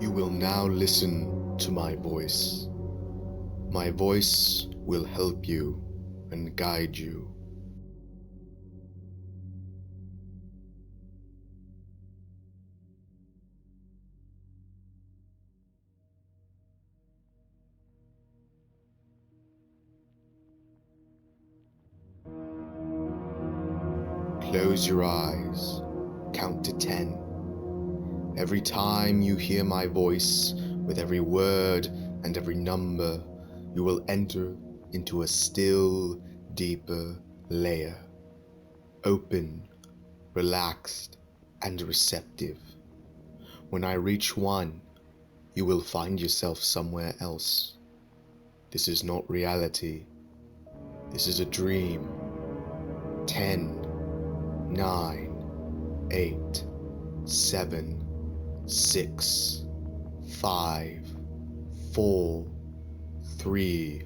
You will now listen to my voice. My voice will help you and guide you. Close your eyes. Count to 10. Every time you hear my voice, with every word and every number, you will enter into a still deeper layer. Open, relaxed, and receptive. When I reach 1, you will find yourself somewhere else. This is not reality. This is a dream. 10, 9, 8, 7, 6, 5, 4, 3,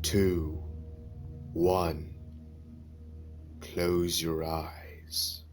2, 1. Close your eyes.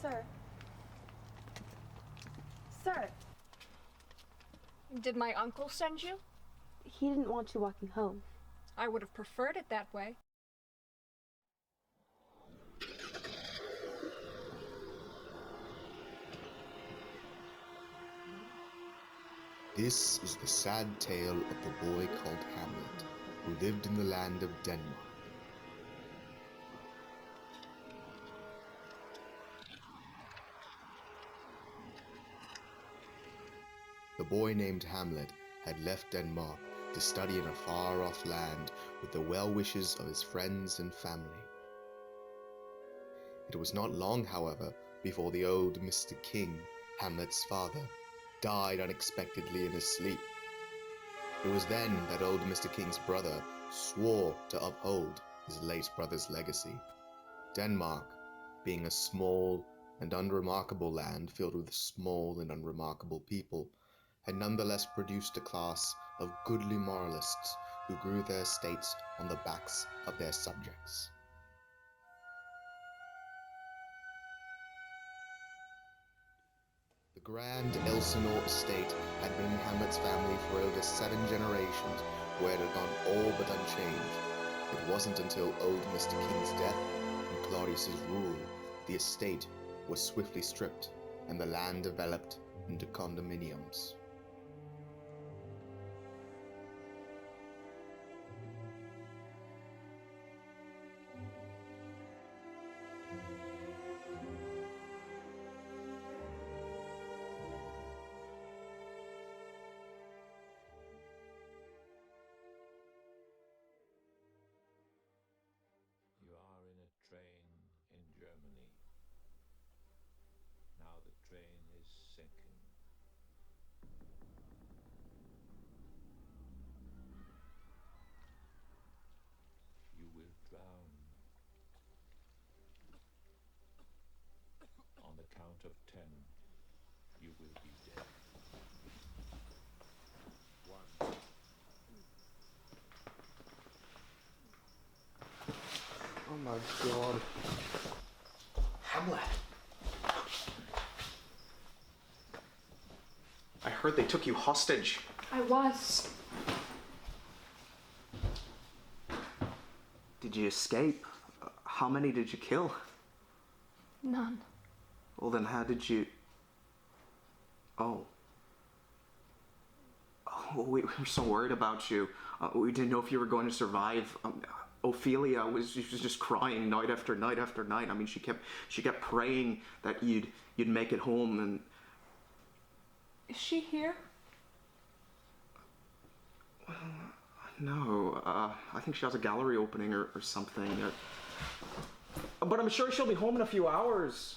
Sir. Sir. Did my uncle send you? He didn't want you walking home. I would have preferred it that way. This is the sad tale of the boy called Hamlet, who lived in the land of Denmark. The boy named Hamlet had left Denmark to study in a far-off land with the well-wishes of his friends and family. It was not long, however, before the old Mr. King, Hamlet's father, died unexpectedly in his sleep. It was then that old Mr. King's brother swore to uphold his late brother's legacy. Denmark, being a small and unremarkable land filled with small and unremarkable people, had nonetheless produced a class of goodly moralists who grew their estates on the backs of their subjects. The grand Elsinore estate had been in Hamlet's family for over 7 generations, where it had gone all but unchanged. It wasn't until old Mr. King's death and Claudius's rule the estate was swiftly stripped and the land developed into condominiums. You are in a train in Germany. Now the train is sinking. You will drown. On the count of 10, you will be dead. 1. Oh my god. Hamlet. I heard they took you hostage. I was. Did you escape? How many did you kill? None. Well then how did you... Oh, we were so worried about you. We didn't know if you were going to survive. Ophelia was just crying night after night after night. I mean, she kept praying that you'd make it home. And Is she here? no, I think she has a gallery opening or something. But I'm sure she'll be home in a few hours.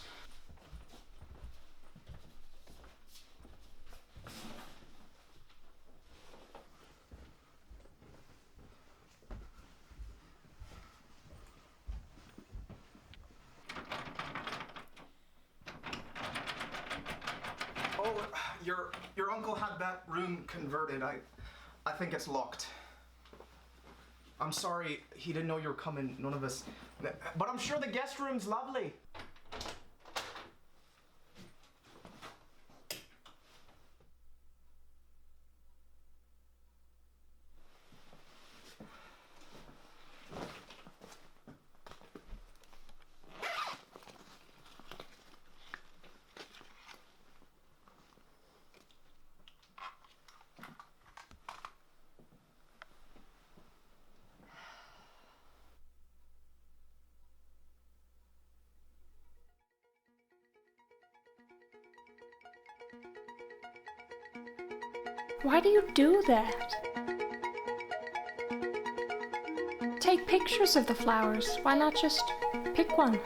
Oh, your uncle had that room converted. I think it's locked. I'm sorry, he didn't know you were coming, none of us. But I'm sure the guest room's lovely. Why do you do that? Take pictures of the flowers. Why not just pick one?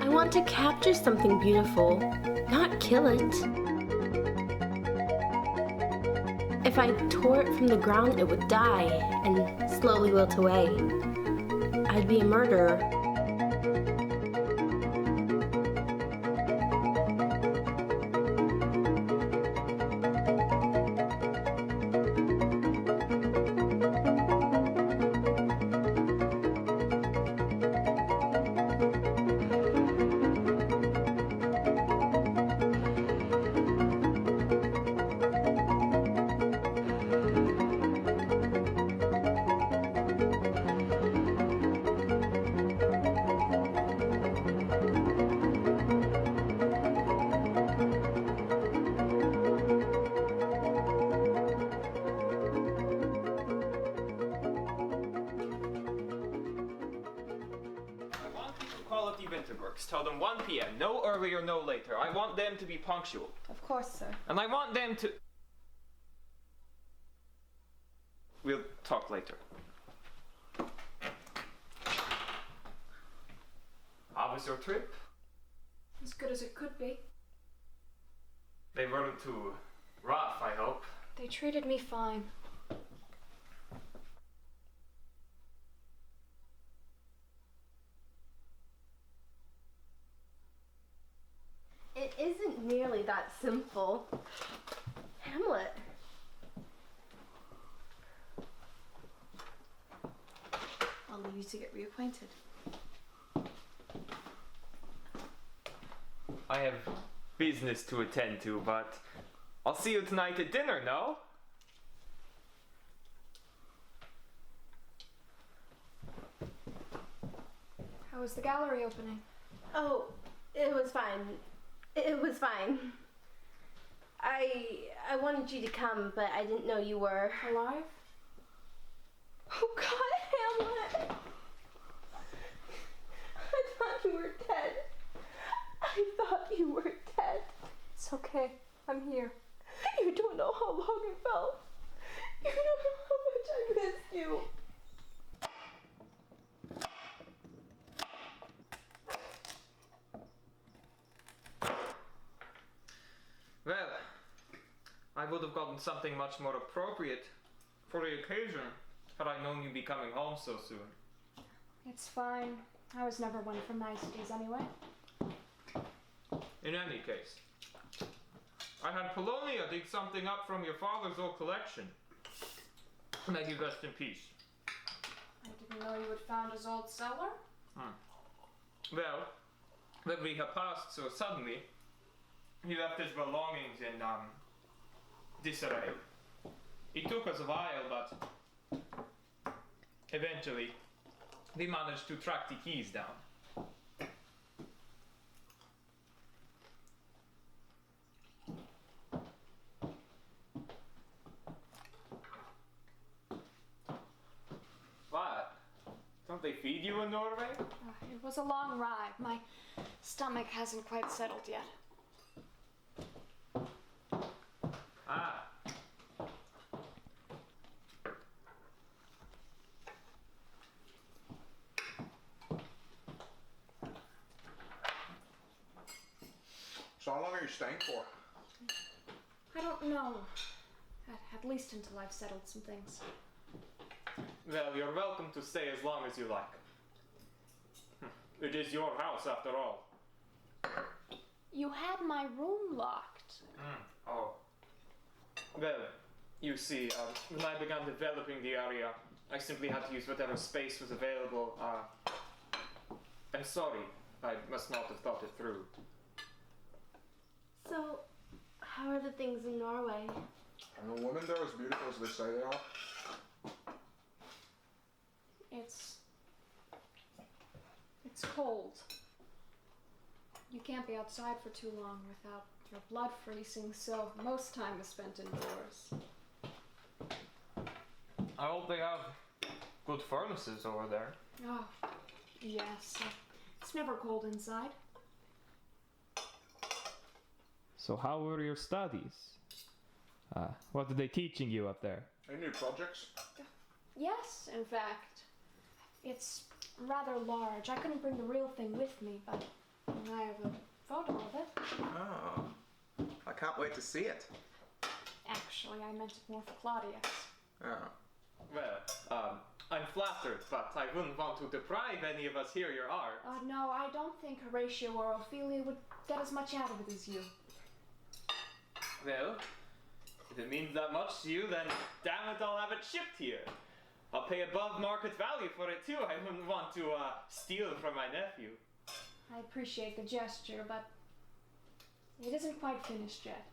I want to capture something beautiful, not kill it. If I tore it from the ground, it would die and slowly wilt away. I'd be a murderer. Tell them 1 p.m., no earlier, no later. I want them to be punctual. Of course, sir. And I want them to... We'll talk later. How was your trip? As good as it could be. They weren't too rough, I hope. They treated me fine. It isn't nearly that simple. Hamlet. I'll leave you to get reacquainted. I have business to attend to, but I'll see you tonight at dinner, no? How was the gallery opening? Oh, it was fine. It was fine. I wanted you to come, but I didn't know you were Alive? Oh God, Hamlet! I thought you were dead. I thought you were dead. It's okay. I'm here. You don't know how long it felt. You don't know how much I miss you. Well, I would have gotten something much more appropriate for the occasion had I known you'd be coming home so soon. It's fine. I was never one for niceties anyway. In any case, I had Polonia dig something up from your father's old collection. May he rest in peace. I didn't know you had found his old cellar. Well, when we had passed so suddenly, he left his belongings in disarray. It took us a while, but eventually we managed to track the keys down. What? Don't they feed you in Norway? It was a long ride. My stomach hasn't quite settled yet. Ah. So how long are you staying for? I don't know. At least until I've settled some things. Well, you're welcome to stay as long as you like. It is your house after all. You had my room locked. Oh. Well, you see, when I began developing the area, I simply had to use whatever space was available. I'm sorry, I must not have thought it through. So, how are the things in Norway? Are the women there as beautiful as they say they are? It's cold. You can't be outside for too long without your blood freezing, so most time is spent indoors. I hope they have good furnaces over there. Oh, yes. It's never cold inside. So how were your studies? What are they teaching you up there? Any new projects? Yes, in fact. It's rather large. I couldn't bring the real thing with me, but I have a photo of it. Oh, I can't wait to see it. Actually, I meant it more for Claudius. Oh. Well, I'm flattered, but I wouldn't want to deprive any of us here your art. No, I don't think Horatio or Ophelia would get as much out of it as you. Well, if it means that much to you, then damn it, I'll have it shipped here. I'll pay above market value for it too. I wouldn't want to steal from my nephew. I appreciate the gesture, but it isn't quite finished yet.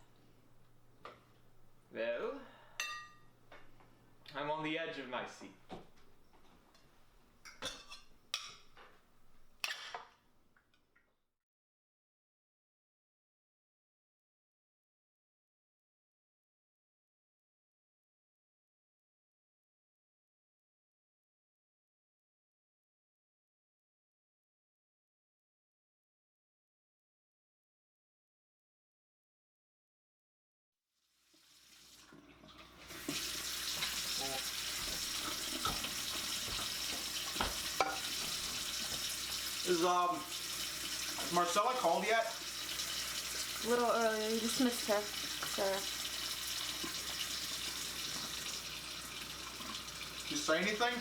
Well, I'm on the edge of my seat. Is Marcella called yet? A little earlier, you dismissed her, sir. Did you say anything?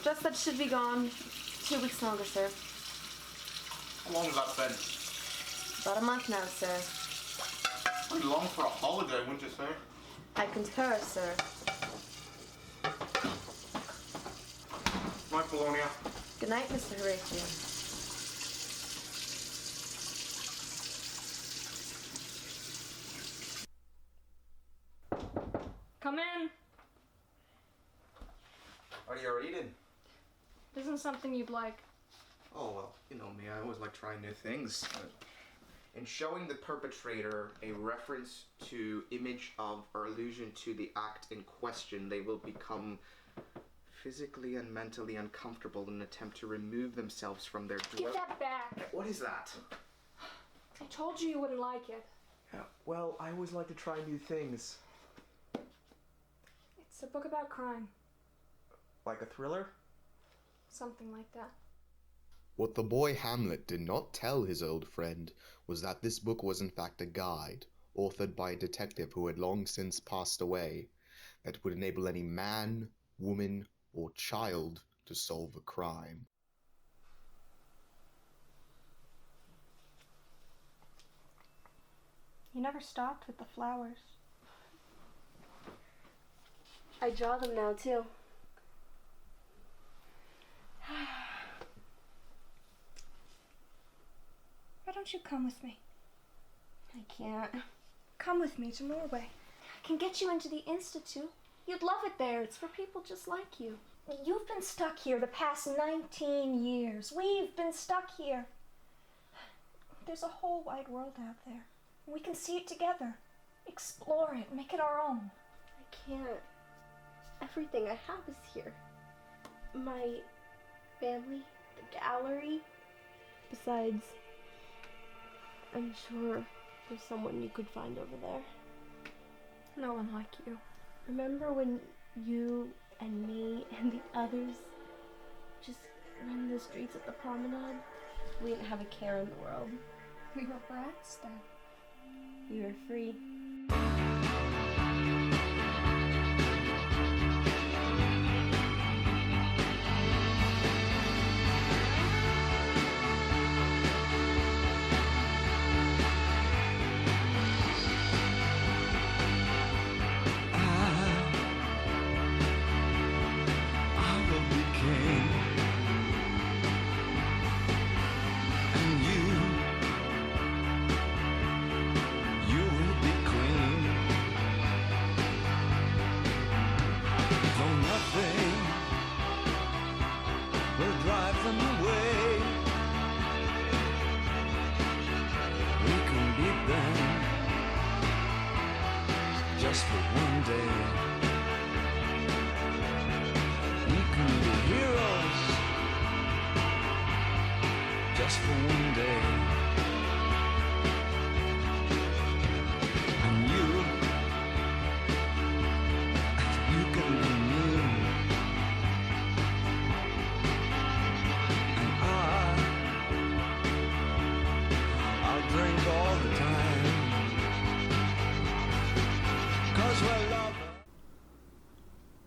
Just that she'd be gone 2 weeks longer, sir. How long has that been? About a month now, sir. Pretty long for a holiday, wouldn't you say? I concur, sir. Night, Polonia. Good night, Mr. Horatio. Come in. What are you reading? Isn't something you'd like? Oh, well, you know me, I always like trying new things. In showing the perpetrator a reference to, image of, or allusion to the act in question, they will become physically and mentally uncomfortable in an attempt to remove themselves from their Give that back. What is that? I told you you wouldn't like it. Yeah, well, I always like to try new things. It's a book about crime. Like a thriller? Something like that. What the boy Hamlet did not tell his old friend was that this book was in fact a guide, authored by a detective who had long since passed away, that would enable any man, woman, or child to solve a crime. You never stopped with the flowers. I draw them now, too. Why don't you come with me? I can't. Come with me to Norway. I can get you into the Institute. You'd love it there. It's for people just like you. You've been stuck here the past 19 years. We've been stuck here. There's a whole wide world out there. We can see it together. Explore it. Make it our own. I can't. Everything I have is here. My family, the gallery. Besides, I'm sure there's someone you could find over there. No one like you. Remember when you and me and the others just ran the streets at the promenade? We didn't have a care in the world. We were brats then. We were free.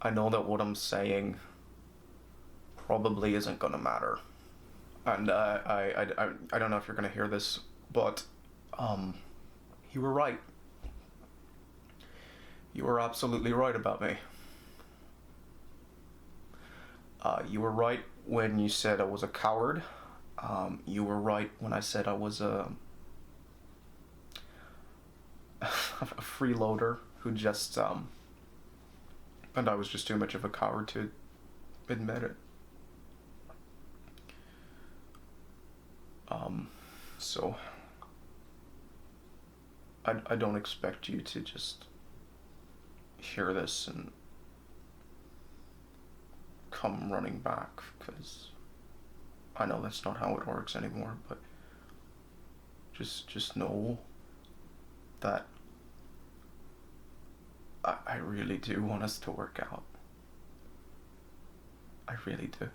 I know that what I'm saying probably isn't gonna matter, and I don't know if you're gonna hear this, but you were right. You were absolutely right about me. You were right when you said I was a coward. You were right when I said I was a freeloader who just and I was just too much of a coward to admit it. So I don't expect you to just hear this and come running back, because I know that's not how it works anymore, but just know that I really do want us to work out. I really do.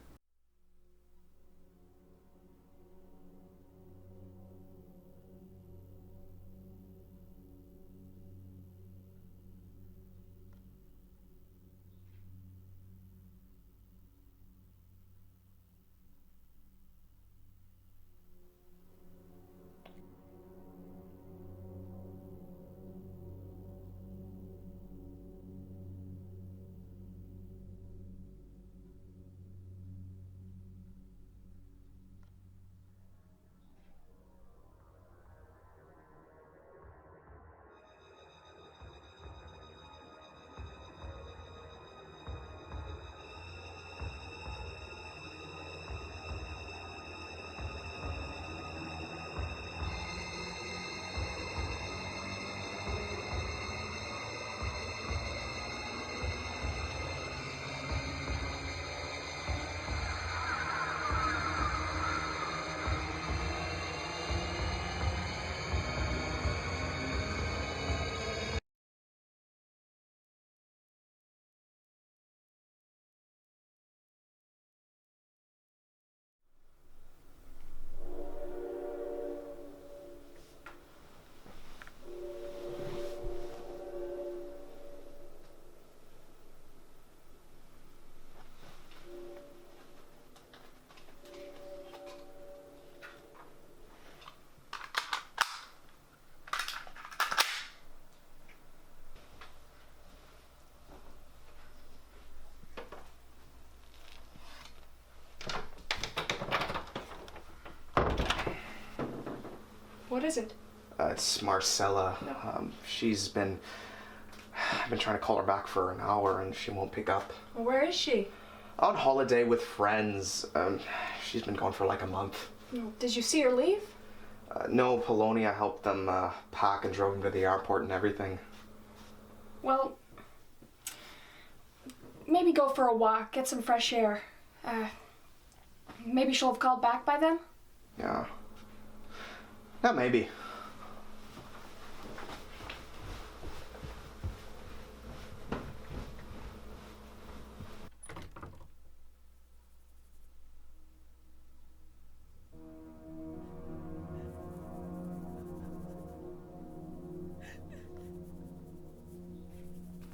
What is it? It's Marcella. No. I've been trying to call her back for an hour and she won't pick up. Where is she? On holiday with friends. She's been gone for like a month. Did you see her leave? No, Polonia helped them pack and drove them to the airport and everything. Well, maybe go for a walk, get some fresh air. Maybe she'll have called back by then? Yeah. Yeah, maybe.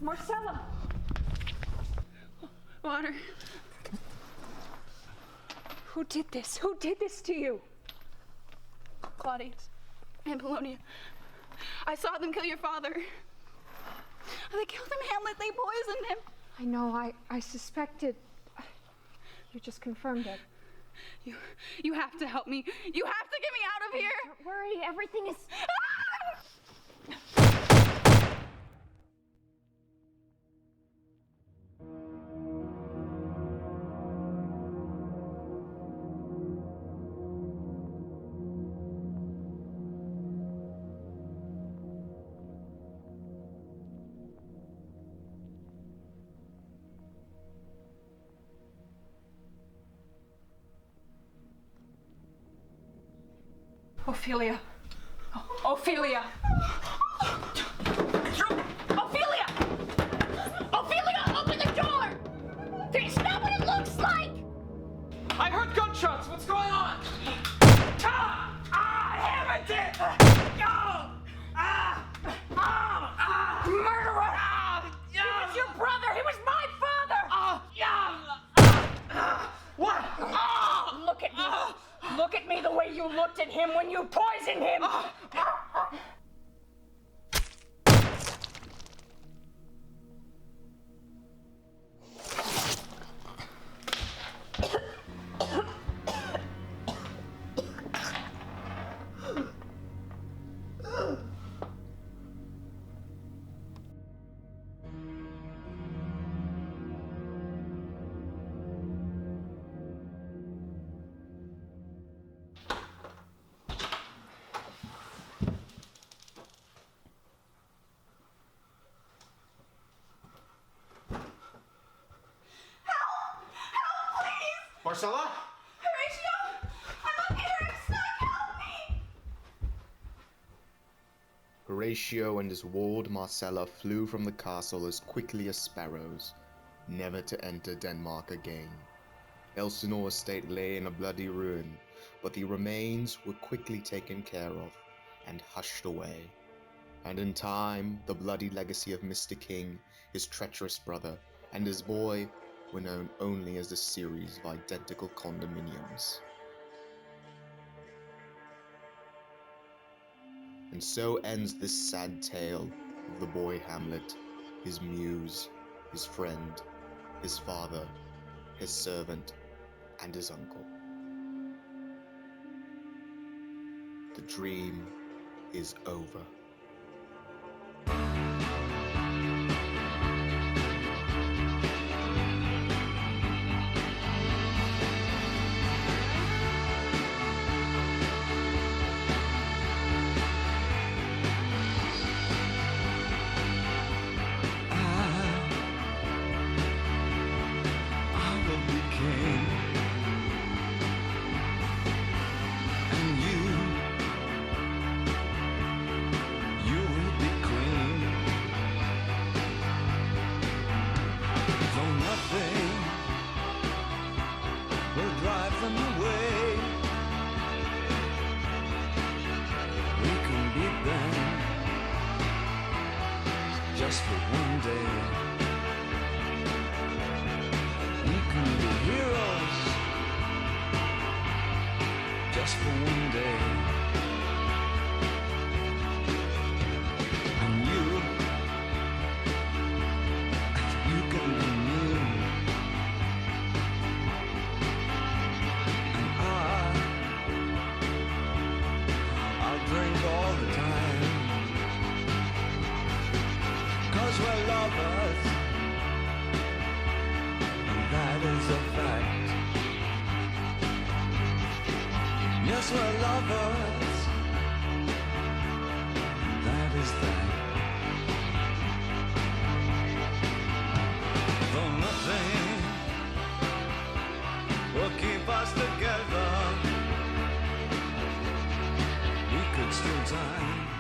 Marcella! Water. Who did this? Who did this to you? Claudius and Polonia. I saw them kill your father. They killed him, Hamlet. They poisoned him. I know. I suspected. You just confirmed it. You have to help me. You have to get me out of here. Don't worry, everything is... Ophelia. Ophelia! Ophelia! Ophelia, open the door! It's not what it looks like! I heard gunshots. What's going on? Hamlet! Murderer! He was your brother! He was my father! What? Look at me! Look at me the way you looked at him when you poisoned him! Marcella? Horatio! I'm up here! I'm stuck! Help me! Horatio and his ward Marcella flew from the castle as quickly as sparrows, never to enter Denmark again. Elsinore estate lay in a bloody ruin, but the remains were quickly taken care of and hushed away. And in time, the bloody legacy of Mr. King, his treacherous brother, and his boy were known only as a series of identical condominiums. And so ends this sad tale of the boy Hamlet, his muse, his friend, his father, his servant, and his uncle. The dream is over. Just for one day, we can be heroes. Just for one day, and you can be me, and I'll drink we're lovers, and that is a fact. Yes, we're lovers, and that is that. Though nothing will keep us together, we could still die.